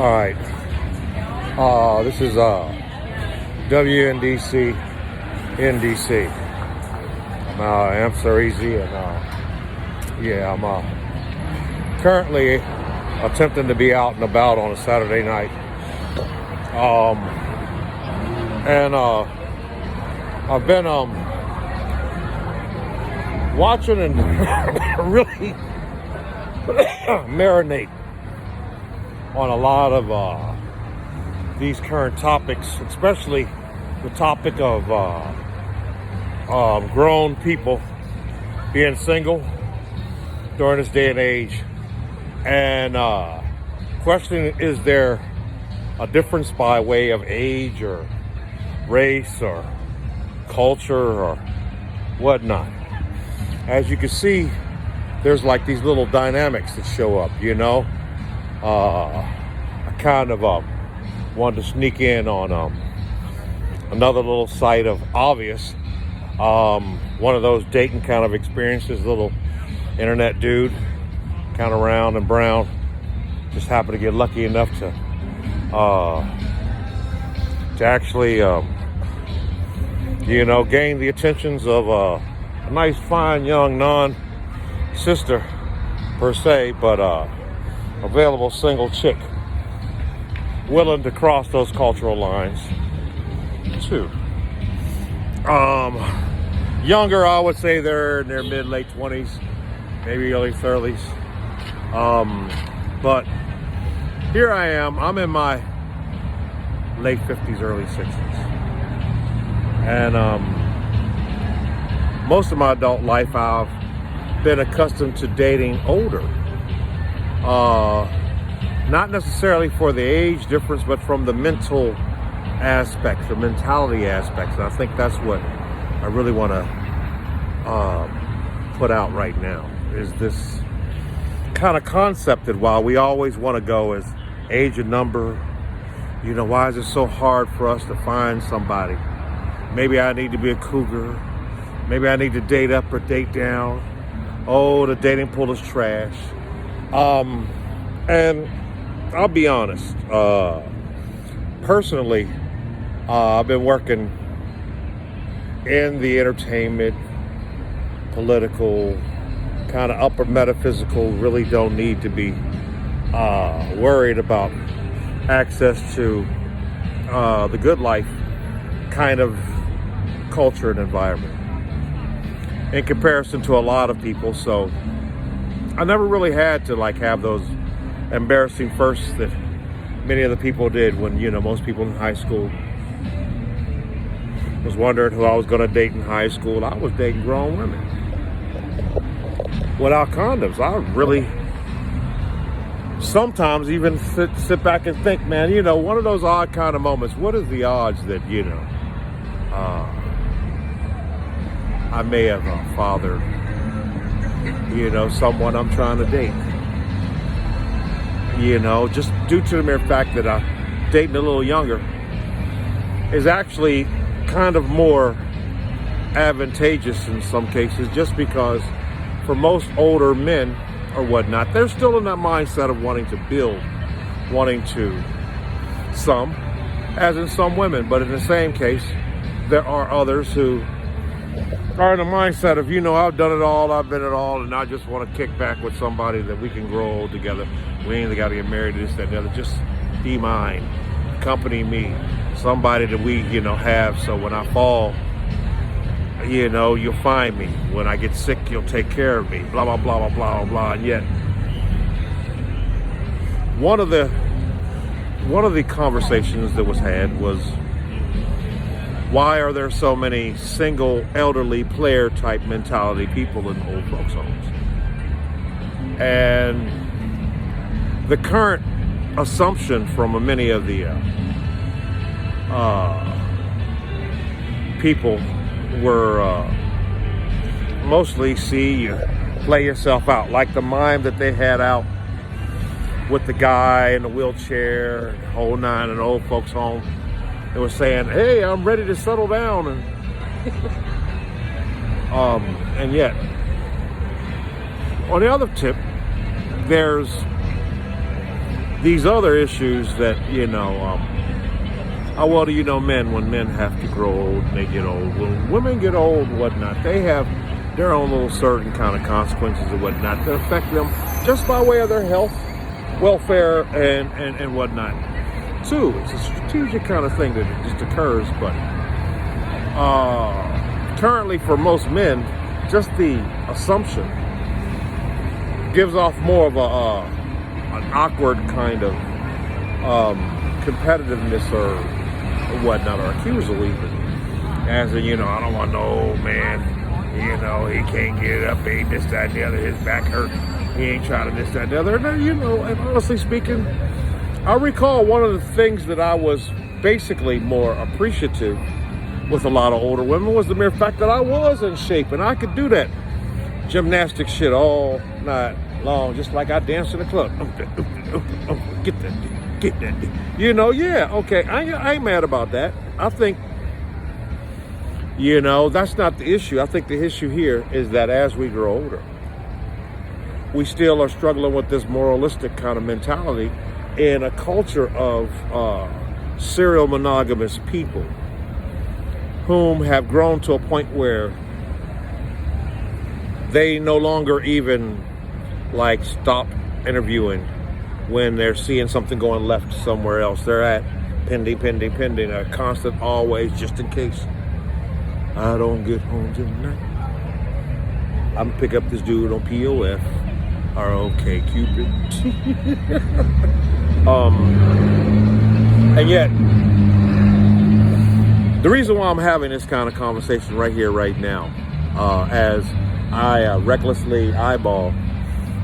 All right. This is WNDC NDC. I'm HafezHarris, and I'm currently attempting to be out and about on a Saturday night. And I've been watching and really marinate on a lot of these current topics, especially the topic of grown people being single during this day and age, and questioning, is there a difference by way of age or race or culture or whatnot? As you can see, there's like these little dynamics that show up, I kind of wanted to sneak in on another little site of obvious, one of those dating kind of experiences, little internet dude, kind of round and brown, just happened to get lucky enough to actually gain the attentions of a nice fine young non-sister per se, but available single chick willing to cross those cultural lines too. Younger, I would say they're in their mid-late 20s, maybe early 30s. But here I am, I'm in my late 50s, early 60s. And most of my adult life I've been accustomed to dating older. Not necessarily for the age difference, but from the mental aspect, the mentality aspects. And I think that's what I really want to put out right now, is this kind of concept that while we always want to go as age and number, why is it so hard for us to find somebody? Maybe I need to be a cougar. Maybe I need to date up or date down. Oh, the dating pool is trash. And I'll be honest, personally, I've been working in the entertainment, political, kind of upper metaphysical, really don't need to be worried about access to the good life kind of culture and environment in comparison to a lot of people. So I never really had to have those embarrassing firsts that many of the people did when, most people in high school was wondering who I was going to date in high school. I was dating grown women without condoms. I really sometimes even sit back and think, man, one of those odd kind of moments. What is the odds that, I may have fathered, someone I'm trying to date? Just due to the mere fact that I'm dating a little younger is actually kind of more advantageous in some cases, just because for most older men or whatnot, they're still in that mindset of wanting to build, some, as in some women, but in the same case, there are others who are in the mindset of, I've done it all, I've been it all, and I just want to kick back with somebody that we can grow old together. We ain't got to get married to this, that, and the other. Just be mine, accompany me, somebody that we, have. So when I fall, you'll find me. When I get sick, you'll take care of me. Blah blah blah blah blah blah. And yet, one of the conversations that was had was, why are there so many single, elderly, player type mentality people in old folks' homes? And the current assumption from many of the people were mostly see you play yourself out, like the mime that they had out with the guy in the wheelchair, whole nine in an old folks' home. They were saying, hey, I'm ready to settle down. And yet, on the other tip, there's these other issues that, how well do you know men when men have to grow old and they get old? When women get old and whatnot, they have their own little certain kind of consequences and whatnot that affect them just by way of their health, welfare, and whatnot. Too, it's a strategic kind of thing that just occurs, but currently for most men, just the assumption gives off more of an awkward kind of competitiveness or whatnot, or accusal even. As in, I don't want no old man, he can't get up, he ain't this, that, and the other, his back hurt, he ain't trying to this, that, and the other. And honestly speaking, I recall one of the things that I was basically more appreciative with a lot of older women was the mere fact that I was in shape and I could do that gymnastic shit all night long, just like I danced in the club. Get that. Yeah, okay. I ain't mad about that. I think, that's not the issue. I think the issue here is that as we grow older, we still are struggling with this moralistic kind of mentality in a culture of serial monogamous people whom have grown to a point where they no longer even stop interviewing when they're seeing something going left somewhere else. They're at pending, a constant always, just in case I don't get home tonight, I'm gonna pick up this dude on POF or OK Cupid. And yet, the reason why I'm having this kind of conversation right here, right now, as I recklessly eyeball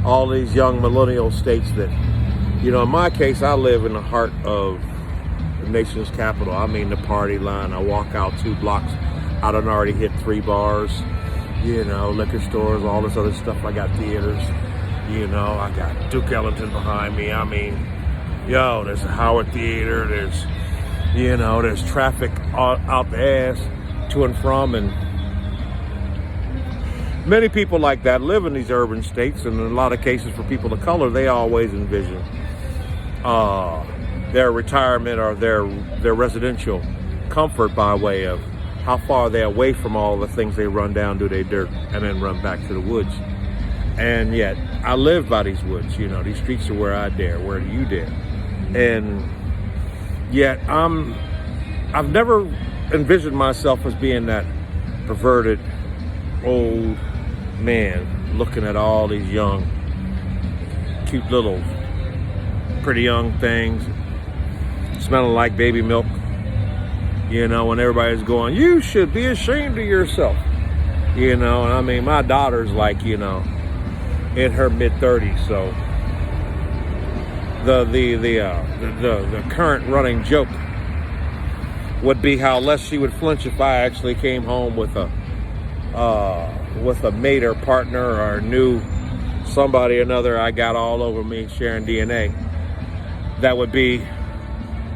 all these young millennial states that, in my case, I live in the heart of the nation's capital. I mean, the party line. I walk out 2 blocks. I done already hit 3 bars, liquor stores, all this other stuff. I got theaters, I got Duke Ellington behind me. I mean, there's a Howard Theater. There's traffic out the ass to and from, and many people like that live in these urban states, and in a lot of cases for people of color, they always envision their retirement or their residential comfort by way of how far they're away from all the things they run down, do their dirt, and then run back to the woods. And yet, I live by these woods. These streets are where I dare. Where do you dare? And yet, I've never envisioned myself as being that perverted old man looking at all these young, cute little, pretty young things, smelling like baby milk. When everybody's going, you should be ashamed of yourself. And I mean, my daughter's in her mid-30s, so the current running joke would be how less she would flinch if I actually came home with a mate or partner or knew somebody or another I got all over me sharing DNA that would be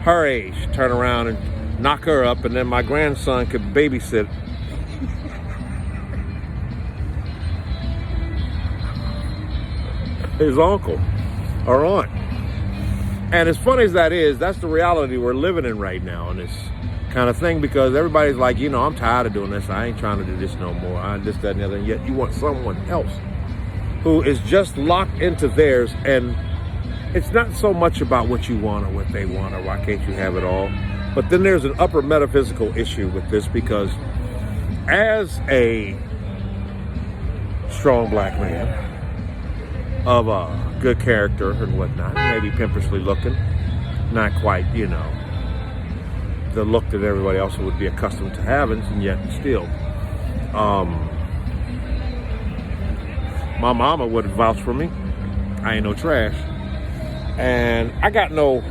her age. Turn around and knock her up, and then my grandson could babysit his uncle or aunt. And as funny as that is, that's the reality we're living in right now in this kind of thing, because everybody's like, I'm tired of doing this. I ain't trying to do this no more. I'm this, that, and the other. And yet you want someone else who is just locked into theirs. And it's not so much about what you want or what they want or why can't you have it all. But then there's an upper metaphysical issue with this, because as a strong black man of a good character and whatnot, maybe pimpishly looking, not quite, the look that everybody else would be accustomed to having, and yet still, my mama would vouch for me. I ain't no trash. And I got no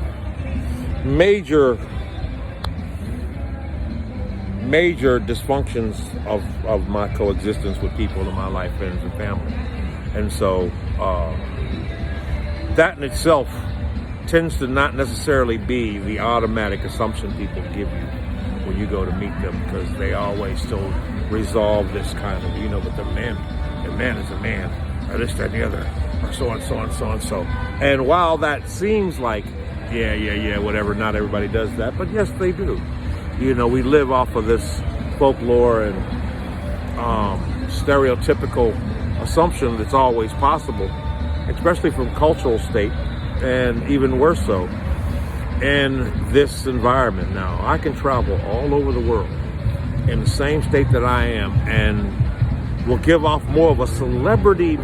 major dysfunctions of my coexistence with people in my life, friends, and family. And so that in itself tends to not necessarily be the automatic assumption people give you when you go to meet them, because they always still resolve this kind of, but the man is a man, or this, that, and the other. so and so and so and so. And while that seems like, whatever, not everybody does that, but yes, they do. You know, we live off of this folklore and stereotypical assumption that's always possible, especially from cultural state, and even worse so in this environment. Now, I can travel all over the world in the same state that I am and will give off more of a celebrity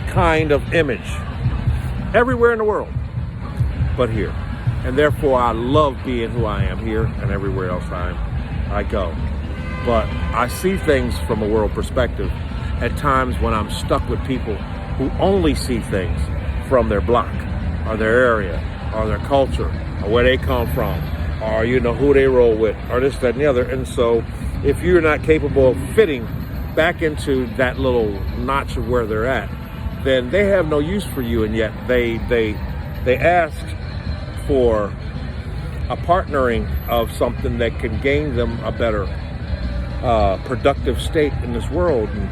kind of image everywhere in the world but here. And therefore, I love being who I am here and everywhere else I go. But I see things from a world perspective at times when I'm stuck with people who only see things from their block or their area or their culture or where they come from or, you know, who they roll with or this, that, and the other. And so if you're not capable of fitting back into that little notch of where they're at, then they have no use for you. And yet they ask for a partnering of something that can gain them a better productive state in this world. And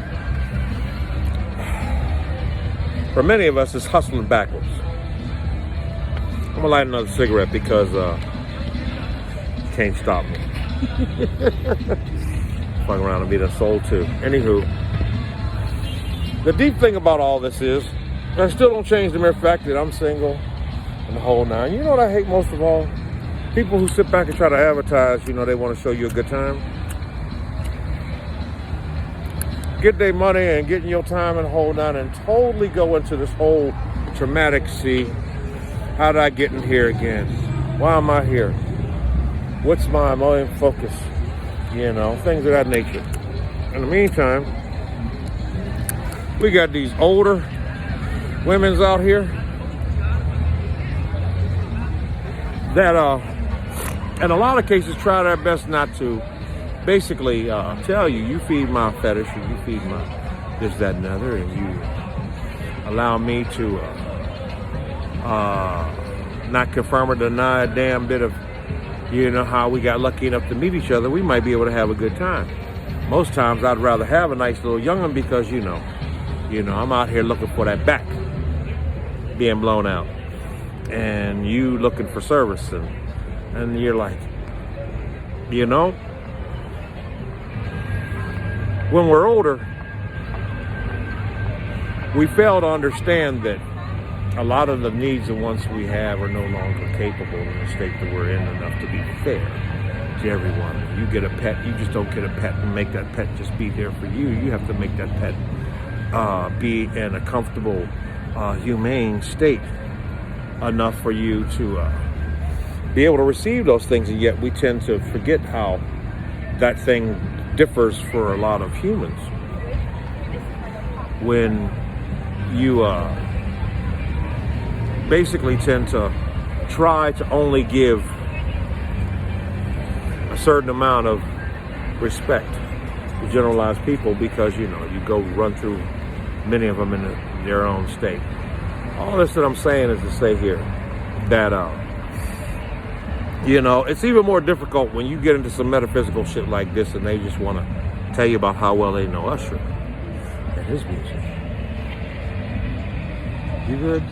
for many of us, it's hustling backwards. I'm gonna light another cigarette because you can't stop me. Fuck around and be done sold too. Anywho, the deep thing about all this is, I still don't change the mere fact that I'm single and the whole nine. You know what I hate most of all? People who sit back and try to advertise, you know, they want to show you a good time. Get their money and getting your time and hold on and totally go into this whole traumatic how did I get in here again? Why am I here? What's my main focus? You know, things of that nature. In the meantime, we got these older women's out here that in a lot of cases try their best not to basically tell you, you feed my fetish and you feed my this, that, and other, and you allow me to not confirm or deny a damn bit of, you know, how we got lucky enough to meet each other. We might be able to have a good time. Most times I'd rather have a nice little young'un because, you know, I'm out here looking for that back being blown out and you looking for service, and you're like, you know, when we're older, we fail to understand that a lot of the needs and wants we have are no longer capable in the state that we're in enough to be fair to everyone. You get a pet, you just don't get a pet and make that pet just be there for you. You have to make that pet be in a comfortable, humane state enough for you to be able to receive those things. And yet we tend to forget how that thing differs for a lot of humans. When you basically tend to try to only give a certain amount of respect to generalized people because, you know, you go run through many of them in their own state. All this that I'm saying is to say here that, you know, it's even more difficult when you get into some metaphysical shit like this and they just want to tell you about how well they know Usher and his music. You good?